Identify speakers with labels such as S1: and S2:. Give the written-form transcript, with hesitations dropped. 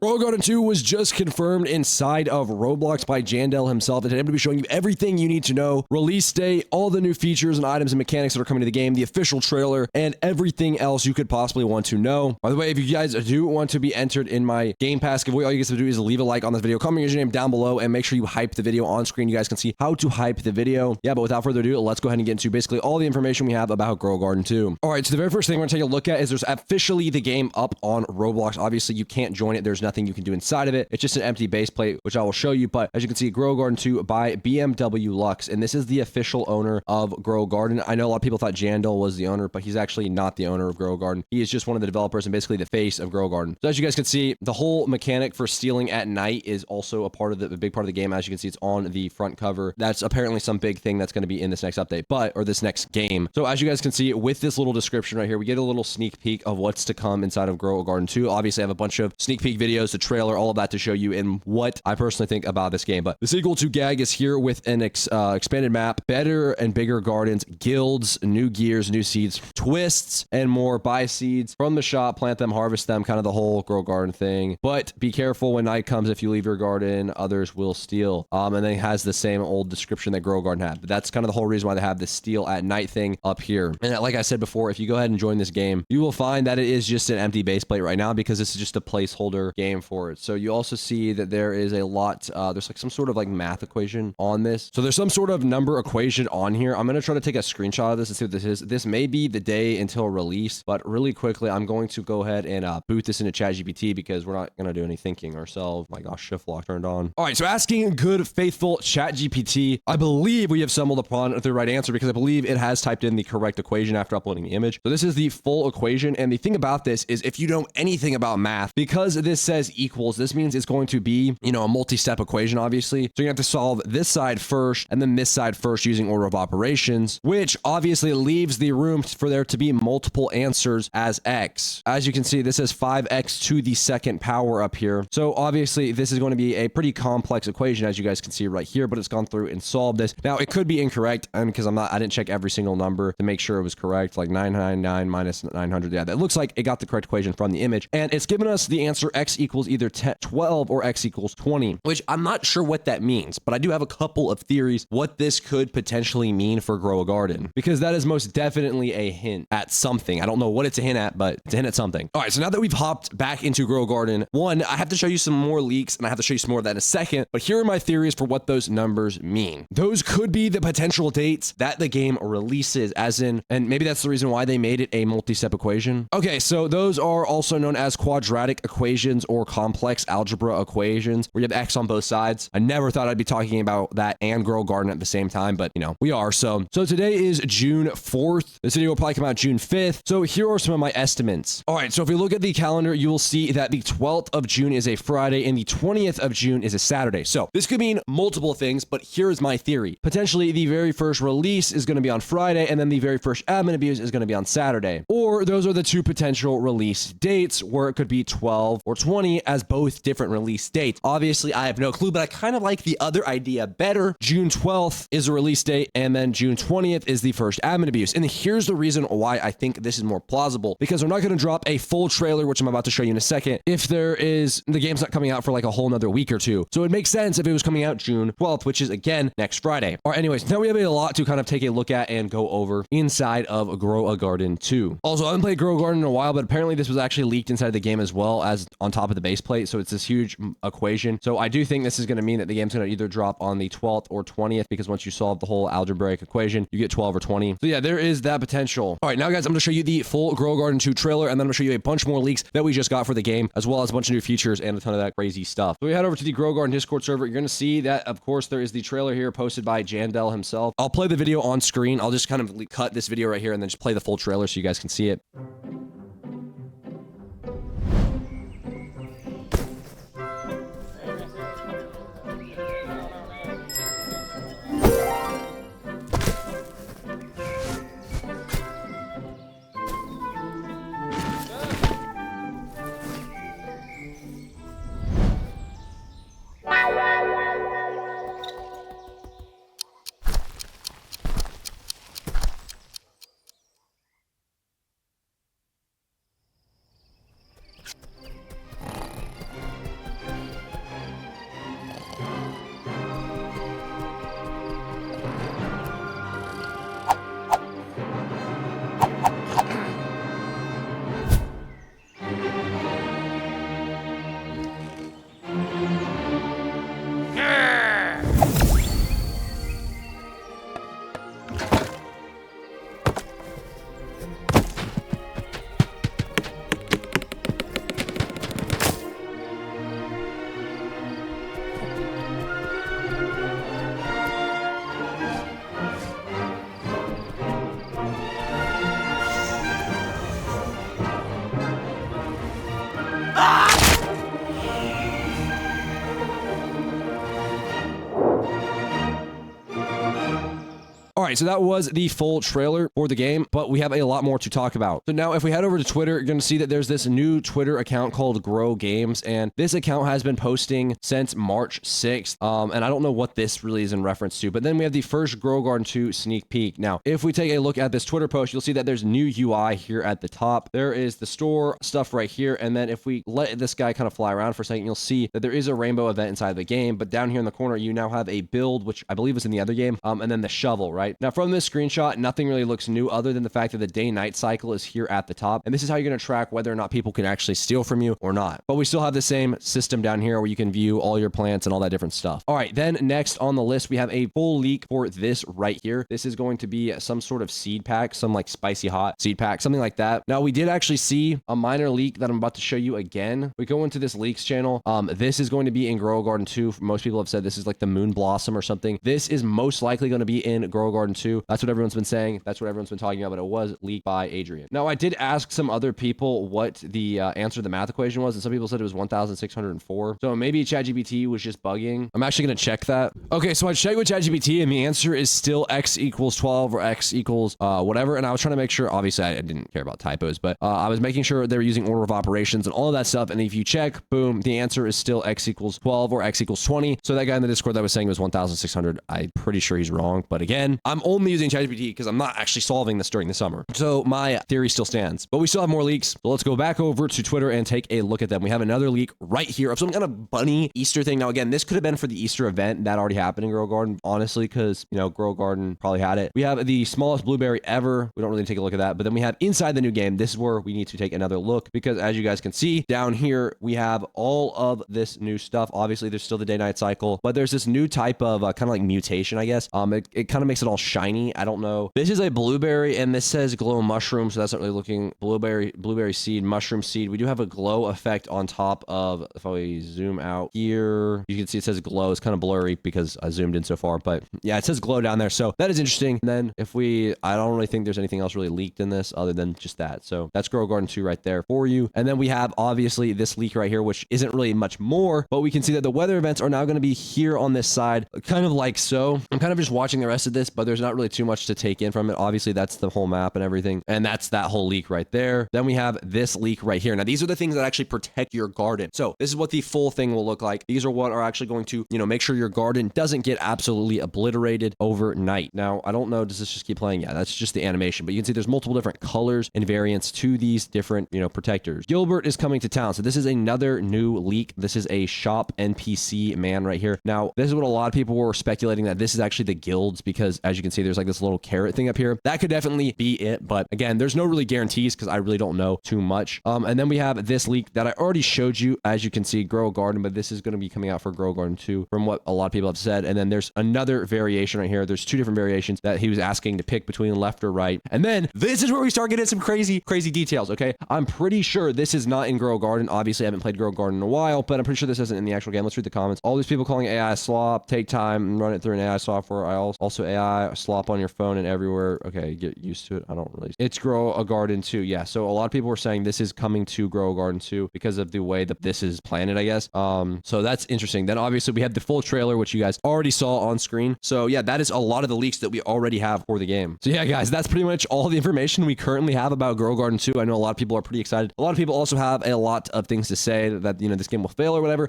S1: Grow Garden 2 was just confirmed inside of Roblox by Jandel himself, and today I'm going to be showing you everything you need to know, release date, all the new features and items and mechanics that are coming to the game, the official trailer, and everything else you could possibly want to know. By the way, if you guys do want to be entered in my Game Pass giveaway, all you guys have to do is leave a like on this video, comment your username down below, and make sure you hype the video on screen. You guys can see how to hype the video. Yeah, but without further ado, let's go ahead and get into basically all the information we have about Grow Garden 2. All right, so the very first thing we're going to take a look at is there's officially the game up on Roblox. Obviously, you can't join it. There's nothing you can do inside of it. It's just an empty base plate, which I will show you. But as you can see, Grow Garden 2 by BMW Lux, and this is the official owner of Grow Garden. I know a lot of people thought Jandel was the owner, but he's actually not the owner of Grow Garden. He is just one of the developers and basically the face of Grow Garden. So as you guys can see, the whole mechanic for stealing at night is also a part of a big part of the game. As you can see, it's on the front cover. That's apparently some big thing that's going to be in this next update, or this next game. So as you guys can see with this little description right here, we get a little sneak peek of what's to come inside of Grow Garden 2. Obviously, I have a bunch of sneak peek videos, the trailer, all of that to show you and what I personally think about this game. But the sequel to GAG is here with an expanded map, better and bigger gardens, guilds, new gears, new seeds, twists, and more. Buy seeds from the shop, plant them, harvest them, kind of the whole Grow Garden thing. But be careful when night comes. If you leave your garden, others will steal. And then it has the same old description that Grow Garden had. But that's kind of the whole reason why they have this steal at night thing up here. And like I said before, if you go ahead and join this game, you will find that it is just an empty base plate right now because this is just a placeholder game for it. So you also see that there is a lot, there's like some sort of like math equation on this. So there's some sort of number equation on here. I'm going to try to take a screenshot of this and see what this is. This may be the day until release, but really quickly, I'm going to go ahead and boot this into ChatGPT because we're not going to do any thinking ourselves. My gosh, shift lock turned on. All right, so asking good, faithful ChatGPT, I believe we have stumbled upon the right answer because I believe it has typed in the correct equation after uploading the image. So this is the full equation. And the thing about this is if you know anything about math, because this says equals, this means it's going to be, you know, a multi-step equation, obviously. So you have to solve this side first and then this side first using order of operations, which obviously leaves the room for there to be multiple answers as x. As you can see, this says 5x to the second power up here. So obviously this is going to be a pretty complex equation, as you guys can see right here, but it's gone through and solved this. Now it could be incorrect because I didn't check every single number to make sure it was correct, like 999 minus 900. Yeah, that looks like it got the correct equation from the image. And it's given us the answer x equals either 12 or x equals 20, which I'm not sure what that means, but I do have a couple of theories what this could potentially mean for Grow a Garden, because that is most definitely a hint at something. I don't know what it's a hint at, but it's a hint at something. All right, so now that we've hopped back into Grow Garden, one, I have to show you some more leaks and I have to show you some more of that in a second, but here are my theories for what those numbers mean. Those could be the potential dates that the game releases, as in, and maybe that's the reason why they made it a multi-step equation. Okay, so those are also known as quadratic equations or complex algebra equations, where you have x on both sides. I never thought I'd be talking about that and Grow Garden at the same time, but you know, we are. So today is June 4th. This video will probably come out June 5th. So here are some of my estimates. All right, so if we look at the calendar, you will see that the 12th of June is a Friday and the 20th of June is a Saturday. So this could mean multiple things, but here is my theory. Potentially the very first release is going to be on Friday, and then the very first admin abuse is going to be on Saturday. Or those are the two potential release dates, where it could be 12 or 20 as both different release dates. Obviously, I have no clue, but I kind of like the other idea better. June 12th is a release date, and then June 20th is the first admin abuse. And here's the reason why I think this is more plausible, because they're not going to drop a full trailer, which I'm about to show you in a second, if the game's not coming out for like a whole nother week or two. So it makes sense if it was coming out June 12th, which is again next Friday. All right, anyways, now we have a lot to kind of take a look at and go over inside of Grow a Garden 2. Also, I haven't played Grow a Garden in a while, but apparently this was actually leaked inside the game as well as on top of the base plate. So it's this huge equation. So I do think this is going to mean that the game's going to either drop on the 12th or 20th, because once you solve the whole algebraic equation, you get 12 or 20. So yeah, there is that potential. All right, now guys, I'm going to show you the full Grow a Garden 2 trailer, and then I'm going to show you a bunch more leaks that we just got for the game, as well as a bunch of new features and a ton of that crazy stuff. So we head over to the Grow Garden Discord server. You're going to see that, of course, there is the trailer here posted by Jandel himself. I'll play the video on screen. I'll just kind of cut this video right here and then just play the full trailer so you guys can see it. right, so that was the full trailer for the game, but we have a lot more to talk about. So now if we head over to Twitter, you're going to see that there's this new Twitter account called Grow Games, and this account has been posting since March 6th, and I don't know what this really is in reference to, but then we have the first Grow Garden 2 sneak peek. Now, if we take a look at this Twitter post, you'll see that there's new UI here at the top. There is the store stuff right here, and then if we let this guy kind of fly around for a second, you'll see that there is a rainbow event inside the game, but down here in the corner, you now have a build, which I believe was in the other game, and then the shovel, right? Now, from this screenshot, nothing really looks new other than the fact that the day-night cycle is here at the top, and this is how you're going to track whether or not people can actually steal from you or not. But we still have the same system down here where you can view all your plants and all that different stuff. All right, then next on the list, we have a full leak for this right here. This is going to be some sort of seed pack, some like spicy hot seed pack, something like that. Now, we did actually see a minor leak that I'm about to show you again. We go into this leaks channel. This is going to be in Grow Garden 2. Most people have said this is like the moon blossom or something. This is most likely going to be in Grow Garden 2. That's what everyone's been saying. That's what everyone's been talking about, but it was leaked by Adrian. Now, I did ask some other people what the answer to the math equation was, and some people said it was 1,604. So maybe ChatGPT was just bugging. I'm actually going to check that. Okay, so I checked with ChatGPT, and the answer is still x equals 12 or x equals whatever. And I was trying to make sure, obviously, I didn't care about typos, but I was making sure they were using order of operations and all of that stuff. And if you check, boom, the answer is still x equals 12 or x equals 20. So that guy in the Discord that was saying it was 1,600, I'm pretty sure he's wrong. But again, I'm only using ChatGPT because I'm not actually solving this during the summer. So my theory still stands, but we still have more leaks. So let's go back over to Twitter and take a look at them. We have another leak right here of some kind of bunny Easter thing. Now, again, this could have been for the Easter event that already happened in Grow Garden, honestly, because, you know, Grow Garden probably had it. We have the smallest blueberry ever. We don't really take a look at that, but then we have inside the new game. This is where we need to take another look because as you guys can see down here, we have all of this new stuff. Obviously, there's still the day-night cycle, but there's this new type of kind of like mutation, I guess. It kind of makes it all shiny. I don't know. This is a blueberry and this says glow mushroom, so that's not really looking blueberry seed, mushroom seed. We do have a glow effect on top of, if I zoom out here, you can see it says glow. It's kind of blurry because I zoomed in so far, but yeah, it says glow down there. So that is interesting. And then if I don't really think there's anything else really leaked in this other than just that. So that's Grow Garden 2 right there for you. And then we have obviously this leak right here, which isn't really much more, but we can see that the weather events are now going to be here on this side, kind of like so. I'm kind of just watching the rest of this, but there's not really too much to take in from it. Obviously, that's the whole map and everything. And that's that whole leak right there. Then we have this leak right here. Now, these are the things that actually protect your garden. So this is what the full thing will look like. These are what are actually going to, you know, make sure your garden doesn't get absolutely obliterated overnight. Now, I don't know, does this just keep playing? Yeah, that's just the animation, but you can see there's multiple different colors and variants to these different, you know, protectors. Gilbert is coming to town. So this is another new leak. This is a shop NPC man right here. Now, this is what a lot of people were speculating that this is actually the guilds because as you can see, there's like this little carrot thing up here. That could definitely be it. But again, there's no really guarantees because I really don't know too much. And then we have this leak that I already showed you, as you can see, Grow a Garden, but this is going to be coming out for Grow Garden 2 from what a lot of people have said. And then there's another variation right here. There's two different variations that he was asking to pick between left or right. And then this is where we start getting some crazy details. Okay. I'm pretty sure this is not in Grow Garden. Obviously, I haven't played Grow Garden in a while, but I'm pretty sure this isn't in the actual game. Let's read the comments. All these people calling AI slop, take time and run it through an AI software. I also AI slop on your phone and everywhere. Okay. Get used to it. I don't really. It's Grow a Garden 2. Yeah. So a lot of people were saying this is coming to Grow a Garden 2 because of the way that this is planted, I guess. So that's interesting. Then obviously we have the full trailer, which you guys already saw on screen. So yeah, that is a lot of the leaks that we already have for the game. So yeah, guys, that's pretty much all the information we currently have about Grow Garden 2. I know a lot of people are pretty excited. A lot of people also have a lot of things to say that, you know, this game will fail or whatever.